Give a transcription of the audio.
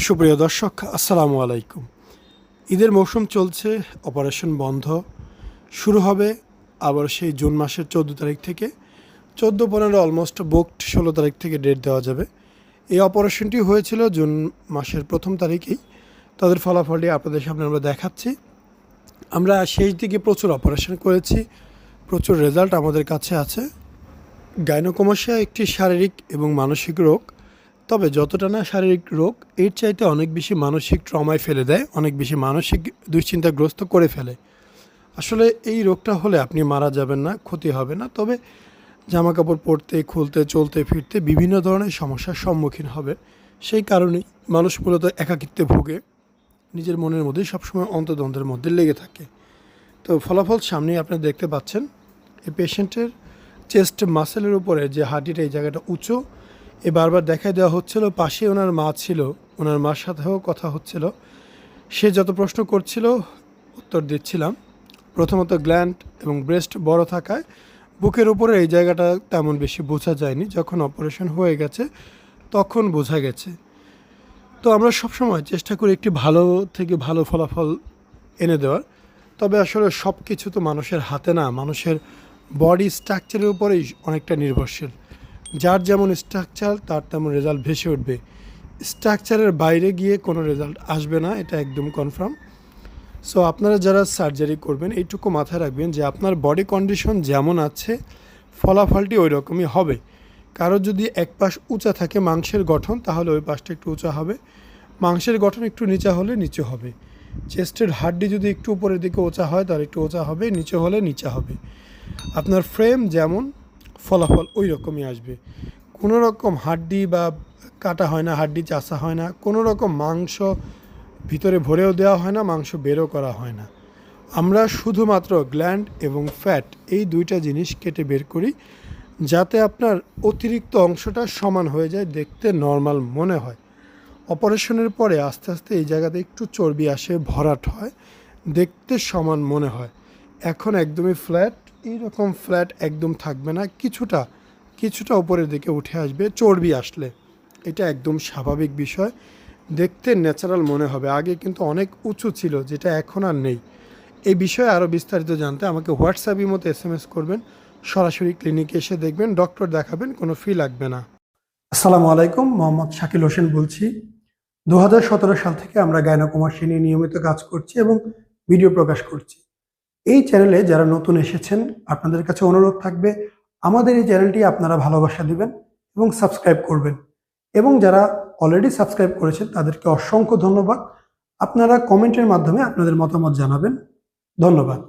সুপ্রিয় দর্শক, আসসালামু আলাইকুম। ঈদের মৌসুম চলছে, অপারেশন বন্ধ শুরু হবে আবার সেই জুন মাসের 14 তারিখ থেকে। 14-15 অলমোস্ট বুকড, 16 তারিখ থেকে ডেট দেওয়া যাবে। এই অপারেশনটি হয়েছিল জুন মাসের 1 তারিখেই। তাদের ফলাফলটি আপনাদের সামনে আমরা দেখাচ্ছি। আমরা শেষ দিকে প্রচুর অপারেশন করেছি, প্রচুর রেজাল্ট আমাদের কাছে আছে। গাইনোকোমাসিয়া একটি শারীরিক এবং মানসিক রোগ, তবে যতটা না শারীরিক রোগ, এর চাইতে অনেক বেশি মানসিক ট্রমায় ফেলে দেয়, অনেক বেশি মানসিক দুশ্চিন্তাগ্রস্ত করে ফেলে। আসলে এই রোগটা হলে আপনি মারা যাবেন না, ক্ষতি হবে না, তবে জামাকাপড় পরতে, খুলতে, চলতে ফিরতে বিভিন্ন ধরনের সমস্যার সম্মুখীন হবে। সেই কারণেই মানুষ মূলত একাকিত্বে ভুগে, নিজের মনের মধ্যে সবসময় অন্তর্দ্বন্দ্বের মধ্যে লেগে থাকে। তো ফলাফল সামনেই আপনারা দেখতে পাচ্ছেন। এই পেশেন্টের চেস্ট মাসেলের উপরে যে হাঁটিটা, এই জায়গাটা উঁচু, বারবার দেখাই দেওয়া হচ্ছিল। পাশে ওনার মা ছিল, ওনার মার সাথেও কথা হচ্ছিল। সে যত প্রশ্ন করছিল উত্তর দিচ্ছিলাম। প্রথমত গ্ল্যান্ড এবং ব্রেস্ট বড় থাকায় বুকের উপরে এই জায়গাটা তেমন বেশি বোঝা যায়নি। যখন অপারেশন হয়ে গেছে তখন বোঝা গেছে। তো আমরা সবসময় চেষ্টা করি একটি ভালো থেকে ভালো ফলাফল এনে দেওয়ার, তবে আসলে সব কিছু তো মানুষের হাতে না, মানুষের বডি স্ট্রাকচারের উপরেই অনেকটা নির্ভরশীল। যার যেমন স্ট্রাকচার তার তেমন রেজাল্ট ভেসে উঠবে। স্ট্রাকচারের বাইরে গিয়ে কোনো রেজাল্ট আসবে না, এটা একদম কনফার্ম। সো আপনারা যারা সার্জারি করবেন এইটুকু মাথায় রাখবেন যে আপনার বডি কন্ডিশন যেমন আছে ফলাফলটি ওই রকমই হবে। কারো যদি এক পাশ উঁচা থাকে মাংসের গঠন, তাহলে ওই পাশটা একটু উঁচা হবে। মাংসের গঠন একটু নিচা হলে নিচু হবে। চেস্টের হাড্ডি যদি একটু উপরের দিকে উঁচা হয় তাহলে একটু উঁচা হবে, নিচু হলে নিচা হবে। আপনার ফ্রেম যেমন, ফলাফল ওই রকমই আসবে। কোনো রকম হাড্ডি বা কাটা হয় না, হাড্ডি চাষা হয় না, কোনো রকম মাংস ভিতরে ভরেও দেওয়া হয় না, মাংস বেরও করা হয় না। আমরা শুধুমাত্র গ্ল্যান্ড এবং ফ্যাট, এই দুইটা জিনিস কেটে বের করি যাতে আপনার অতিরিক্ত অংশটা সমান হয়ে যায়, দেখতে নর্মাল মনে হয়। অপারেশনের পরে আস্তে আস্তে এই জায়গাতে একটু চর্বি আসে, ভরাট হয়, দেখতে সমান মনে হয়। এখন একদমই ফ্ল্যাট, এইরকম ফ্ল্যাট একদম থাকবে না, কিছুটা কিছুটা উপরের দিকে উঠে আসবে চর্বি আসলে। এটা একদম স্বাভাবিক বিষয়, দেখতে ন্যাচারাল মনে হবে। আগে কিন্তু অনেক উঁচু ছিল, যেটা এখন আর নেই। এই বিষয়ে আরও বিস্তারিত জানতে আমাকে হোয়াটসঅ্যাপের মতো SMS করবেন, সরাসরি ক্লিনিকে এসে দেখবেন, ডক্টর দেখাবেন, কোনো ফি লাগবে না। আসসালামু আলাইকুম, মোহাম্মদ শাকিল হোসেন বলছি। 2017 সাল থেকে আমরা গাইনোকোমাসিয়া নিয়ে নিয়মিত কাজ করছি এবং ভিডিও প্রকাশ করছি। এই চ্যানেলে যারা নতুন এসেছেন, আপনাদের কাছে অনুরোধ থাকবে আমাদের এই চ্যানেলটি আপনারা ভালোবাসা দিবেন এবং সাবস্ক্রাইব করবেন। এবং যারা অলরেডি সাবস্ক্রাইব করেছেন তাদেরকে অসংখ্য ধন্যবাদ। আপনারা কমেন্টের মাধ্যমে আপনাদের মতামত জানাবেন। ধন্যবাদ।